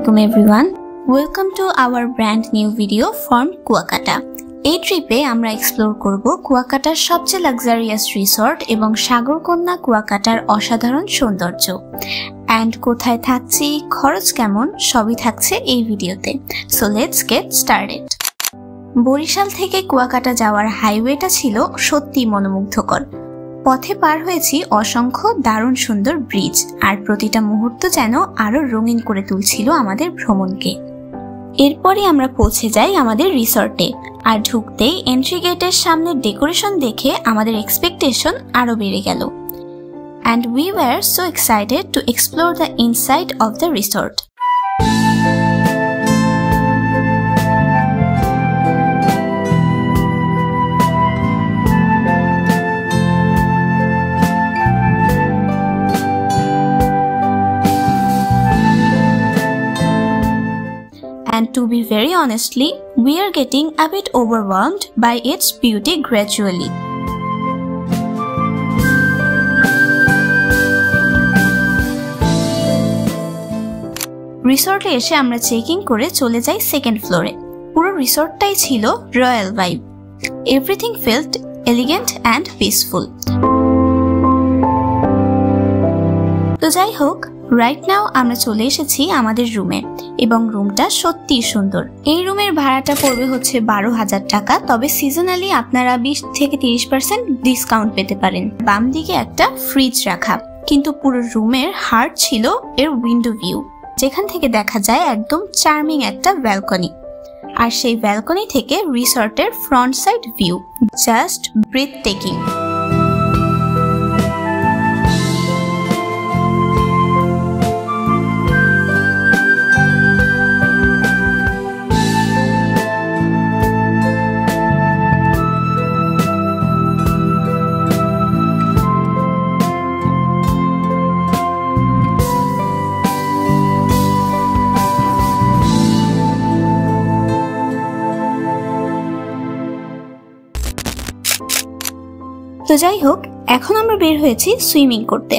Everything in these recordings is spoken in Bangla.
Assalamualaikum everyone. Welcome to our brand new video from Kuakata. এই ট্রিপে আমরা এক্সপ্লোর করব কুয়াকাটার সবচেয়ে লাক্সারিয়াস রিসর্ট এবং সাগরকন্যা কুয়াকাটার অসাধারণ সৌন্দর্য। এন্ড কোথায় থাকছি, খরচ কেমন, সবই থাকছে এই ভিডিওতে। So let's get started. Barishal থেকে কুয়াকাটা যাওয়ার হাইওয়েটা ছিল সত্যি মনোমুগ্ধকর। পথে পার হয়েছি অসংখ্য দারুণ সুন্দর ব্রিজ, আর প্রতিটা মুহূর্ত যেন আরো রঙিন করে তুলছিল আমাদের ভ্রমণকে। এরপরই আমরা পৌঁছে যাই আমাদের রিসর্টে, আর ঢুকতেই এন্ট্রি গেটের সামনে ডেকোরেশন দেখে আমাদের এক্সপেকটেশন আরো বেড়ে গেল। And we were so excited to explore the inside of the resort. And to be very honestly, we are getting a bit overwhelmed by its beauty gradually. রিসর্টে এসে আমরা চেকিং করে চলে যাই সেকেন্ড ফ্লোরে। পুরো রিসর্টটাই ছিল royal vibe. Everything felt elegant and peaceful. তো যাই হোক, রাইট নাও আমরা চলে এসেছি আমাদের রুমে, এবং রুমটা সত্যিই সুন্দর। এই রুমের ভাড়াটা পড়বে হচ্ছে 12,000 টাকা, তবে সিজনালি আপনারা 20 থেকে 30% ডিসকাউন্ট পেতে পারেন। বাম দিকে একটা ফ্রিজ রাখা, কিন্তু পুরো রুমের হার্ট ছিল এর উইন্ডো ভিউ, যেখান থেকে দেখা যায় একদম চার্মিং একটা ব্যালকনি। আর সেই ব্যালকনি থেকে রিসর্টের front side view just breathtaking. তো যাই হোক, এখন আমরা বের হয়েছি সুইমিং করতে।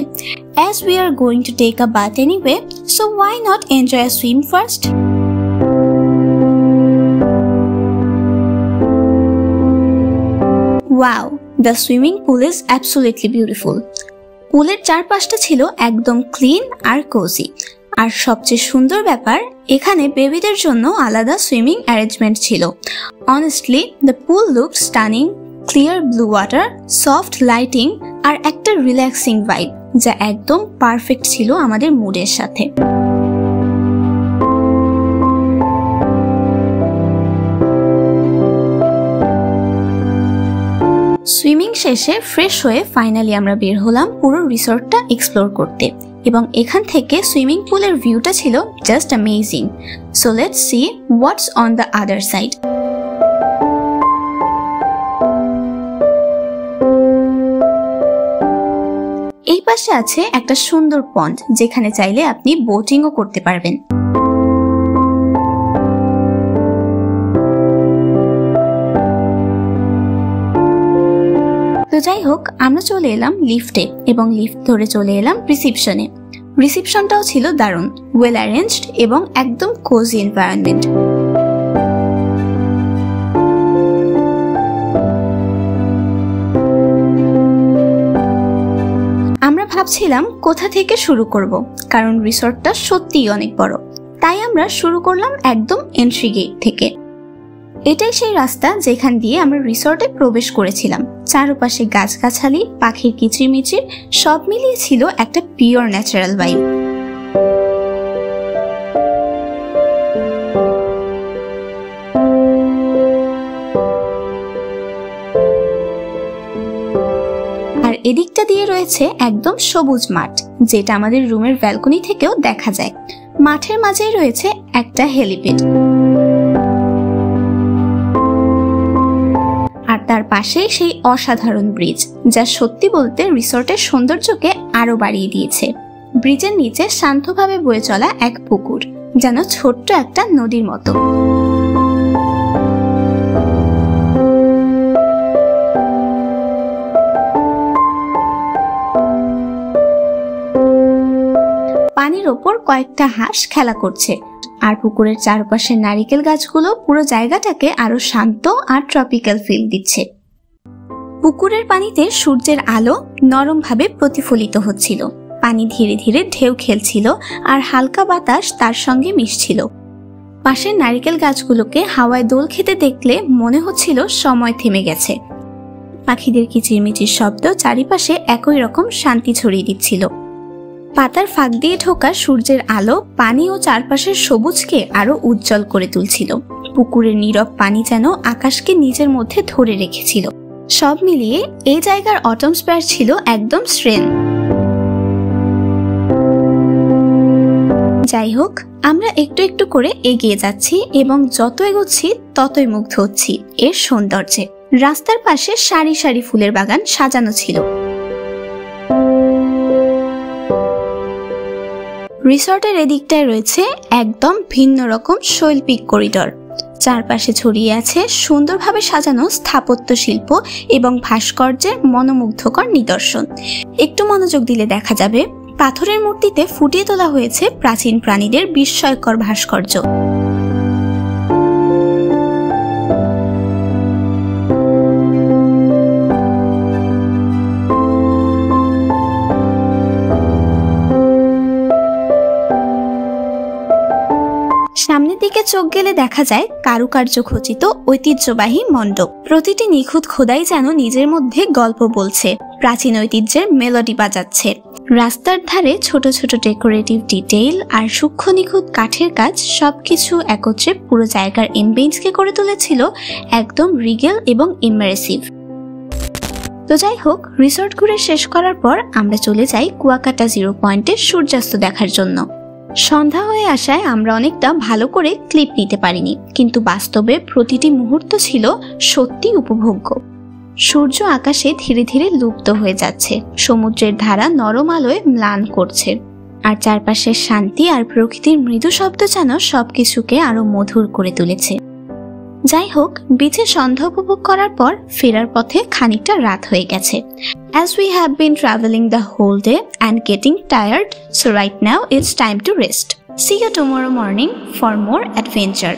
As we are going to take a bath anyway, so why not enjoy a swim first? Wow, the swimming pool is absolutely beautiful. পুলের চারপাশটা ছিল একদম ক্লিন আর কোজি। আর সবচেয়ে সুন্দর ব্যাপার, এখানে বেবিদের জন্য আলাদা সুইমিং অ্যারেঞ্জমেন্ট ছিল। Honestly, the pool looked stunning. Clear blue water, soft lighting আর একটা রিল্যাক্সিং ভাইব, যা একদম পারফেক্ট ছিল আমাদের মুডের সাথে। সুইমিং শেষে ফ্রেশ হয়ে ফাইনালি আমরা বের হলাম পুরো রিসর্টটা এক্সপ্লোর করতে, এবং এখান থেকে সুইমিং পুলের ভিউটা ছিল just amazing. So let's see what's on the other side. এই পাশে আছে একটা সুন্দর পন্ড, যেখানে চাইলে আপনি বোটিংও করতে পারবেন। তো যাই হোক, আমরা চলে এলাম লিফটে, এবং লিফট ধরে চলে এলাম রিসেপশনে। রিসেপশনটাও ছিল দারুণ, ওয়েল অ্যারেঞ্জড এবং একদম কোজি এনভায়রনমেন্ট। আমরা ভাবছিলাম কোথা থেকে শুরু করব, কারণ রিসর্টটা সত্যিই অনেক বড়। তাই আমরা শুরু করলাম একদম এন্ট্রি গেট থেকে। এটাই সেই রাস্তা যেখান দিয়ে আমরা রিসর্টে প্রবেশ করেছিলাম। চারপাশে গাছগাছালি, পাখির কিচিরমিচির, সব মিলিয়ে ছিল একটা পিওর ন্যাচারাল ভাইব। এদিকটা দিয়ে রয়েছে একদম সবুজ মাঠ, যেটা আমাদের রুমের ব্যালকনি থেকেও দেখা যায়। মাঠের মাঝেই রয়েছে একটা হেলিপ্যাড, আর তার পাশেই সেই অসাধারণ ব্রিজ, যা সত্যি বলতে রিসর্টের সৌন্দর্যকে আরো বাড়িয়ে দিয়েছে। ব্রিজের নিচে শান্তভাবে বয়ে চলা এক পুকুর, যেন ছোট্ট একটা নদীর মতো। পানির ওপর কয়েকটা হাঁস খেলা করছে, আর পুকুরের চারপাশে নারিকেল গাছগুলো পুরো জায়গাটাকে আরো শান্ত আর ট্রপিক্যাল ফিল দিচ্ছে। পুকুরের পানিতে সূর্যের আলো নরমভাবে প্রতিফলিত হচ্ছিল, পানি ধীরে ধীরে ঢেউ খেলছিল আর হালকা বাতাস তার সঙ্গে মিশছিল। পাশের নারিকেল গাছগুলোকে হাওয়ায় দোল খেতে দেখলে মনে হচ্ছিল সময় থেমে গেছে। পাখিদের কিচিরমিচির শব্দ চারিপাশে একই রকম শান্তি ছড়িয়ে দিচ্ছিল। পাতার ফাঁক দিয়ে ঢোকা সূর্যের আলো পানি ও চারপাশের সবুজকে আরো উজ্জ্বল করে তুলছিল। পুকুরের নীরব পানি যেন আকাশকে নিজের মধ্যে ধরে রেখেছিল। সব মিলিয়ে এই জায়গার অটমস্ফিয়ার ছিল একদম শ্রেণ। যাই হোক, আমরা একটু একটু করে এগিয়ে যাচ্ছি এবং যত এগোচ্ছি ততই মুগ্ধ হচ্ছি এর সৌন্দর্যে। রাস্তার পাশে সারি সারি ফুলের বাগান সাজানো ছিল। রিসর্টের এদিকটায় রয়েছে একদম ভিন্ন রকম শৈল্পিক করিডর। চারপাশে ছড়িয়ে আছে সুন্দরভাবে সাজানো স্থাপত্য শিল্প এবং ভাস্কর্যের মনোমুগ্ধকর নিদর্শন। একটু মনোযোগ দিলে দেখা যাবে পাথরের মূর্তিতে ফুটিয়ে তোলা হয়েছে প্রাচীন প্রাণীদের বিস্ময়কর ভাস্কর্য। সামনের দিকে চোখ গেলে দেখা যায় কারুকার্য খচিত ঐতিহ্যবাহী মণ্ডপ। প্রতিটি নিখুঁত খোদাই যেন নিজের মধ্যে গল্প বলছে, প্রাচীন ঐতিহ্যের মেলোডি বাজাচ্ছে। রাস্তার ধারে ছোট ছোট ডেকোরেটিভ ডিটেইল আর সূক্ষ্ম নিখুঁত কাঠের কাজ সবকিছু একত্রে পুরো জায়গার এমবিয়েন্সকে করে তুলেছিল একদম রিগেল এবং ইমার্সিভ। তো যাই হোক, রিসর্ট ঘুরে শেষ করার পর আমরা চলে যাই কুয়াকাটা জিরো পয়েন্টে সূর্যাস্ত দেখার জন্য। সন্ধ্যা হয়ে আসায় আমরা অনেকটা ভালো করে ক্লিপ নিতে পারিনি, কিন্তু বাস্তবে প্রতিটি মুহূর্ত ছিল সত্যি উপভোগ্য। সূর্য আকাশে ধীরে ধীরে লুপ্ত হয়ে যাচ্ছে, সমুদ্রের ধারা নরম আলোয় ম্লান করছে, আর চারপাশের শান্তি আর প্রকৃতির মৃদু শব্দ যেন সবকিছুকে আরো মধুর করে তুলেছে। যাই হোক, বিচে সন্ধ্যা উপভোগ করার পর ফেরার পথে খানিকটা রাত হয়ে গেছে। As we have been traveling the whole day and getting tired, so right now it's time to rest. See you tomorrow morning for more adventure.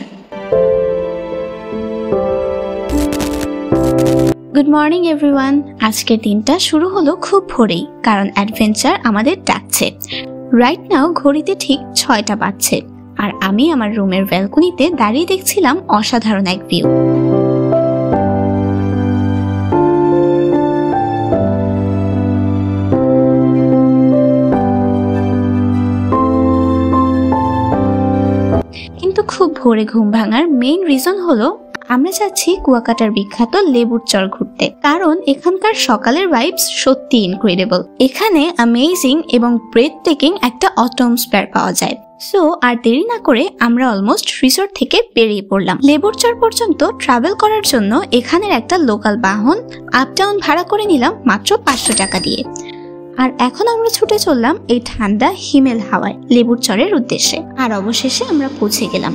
Good morning everyone. আজকের দিনটা শুরু হলো খুব ভোরেই, কারণ অ্যাডভেঞ্চার আমাদের ডাকছে। রাইট নাও ঘড়িতে ঠিক 6টা বাজছে, আর আমি আমার রুমের ব্যালকনিতে দাঁড়িয়ে দেখছিলাম অসাধারণ এক ভিউ। কিন্তু খুব ভোরে ঘুম ভাঙার মেইন রিজন হলো আমরা যাচ্ছি কুয়াকাটার বিখ্যাত লেবুর চর ঘুরতে, কারণ এখানকার সকালের ভাইবস সত্যি ইনক্রেডিবল। এখানে অ্যামেজিং এবং ব্রেথ টেকিং একটা অটমস্ফিয়ার পাওয়া যায়। সো আর দেরি না করে আমরা অলমোস্ট রিসর্ট থেকে বেরিয়ে পড়লাম। লেবুর চর পর্যন্ত ট্রাভেল করার জন্য এখানের একটা লোকাল বাহন আপ ডাউন ভাড়া করে নিলাম মাত্র 500 টাকা দিয়ে। আর এখন আমরা ছুটে চললাম এই ঠান্ডা হিমেল হাওয়ায় লেবুর চরের উদ্দেশ্যে। আর অবশেষে আমরা পৌঁছে গেলাম।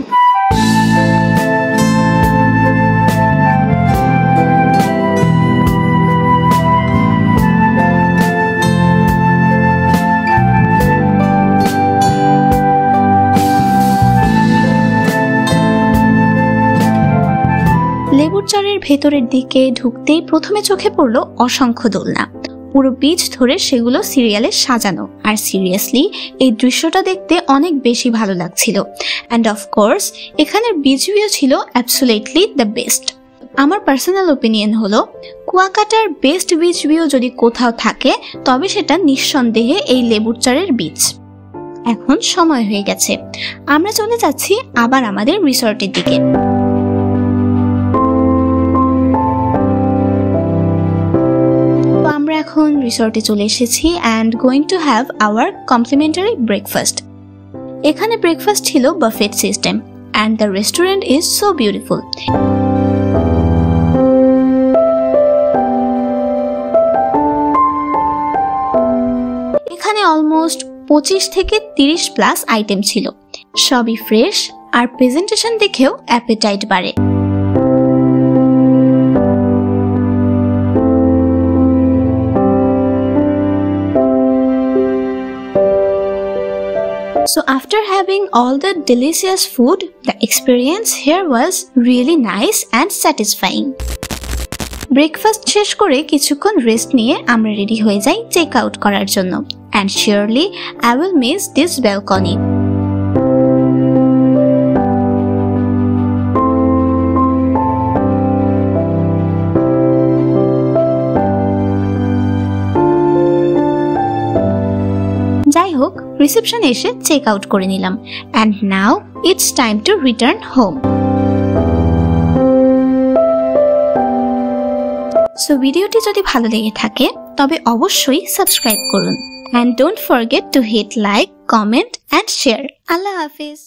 লেবুর চরের ভেতরের দিকে ঢুকতেই প্রথমে চোখে পড়লো অসংখ্য দোলনা। পুরো বিচ ধরে সেগুলো সিরিয়ালে সাজানো, আর সিরিয়াসলি এই দৃশ্যটা দেখতে অনেক বেশি ভালো লাগছিল। অ্যান্ড অফকোর্স এখানের বিচ ভিউ ছিল অ্যাবসলিউটলি দ্য বেস্ট। আমার পার্সোনাল ওপিনিয়ন হলো কুয়াকাটার বেস্ট বিচ ভিউ যদি কোথাও থাকে তবে সেটা নিঃসন্দেহে এই লেবুর চরের বিচ। এখন সময় হয়ে গেছে, আমরা চলে যাচ্ছি আবার আমাদের রিসর্টের দিকে। আমরা এখন রিসর্টে চলে এসেছি and going to have our complimentary breakfast. এখানে ব্রেকফাস্ট ছিল buffet system and the restaurant is so beautiful. এখানে অলমোস্ট 25 থেকে 30 প্লাস আইটেম ছিল, সবই ফ্রেশ, আর প্রেজেন্টেশন দেখেও অ্যাপেটাইট বাড়ে। So after having all the delicious food, the experience here was really nice and satisfying. Breakfast শেষ করে কিছুক্ষণ রেস্ট নিয়ে আমরা রেডি হয়ে যাই চেক আউট করার জন্য। And surely I will miss this balcony. যাই হোক, রিসেপশনে এসে চেক আউট করে নিলাম। And now it's time to return home. So ভিডিওটি যদি ভালো লেগে থাকে তবে অবশ্যই সাবস্ক্রাইব করুন। And don't forget to hit like, comment and share. Allah Hafiz.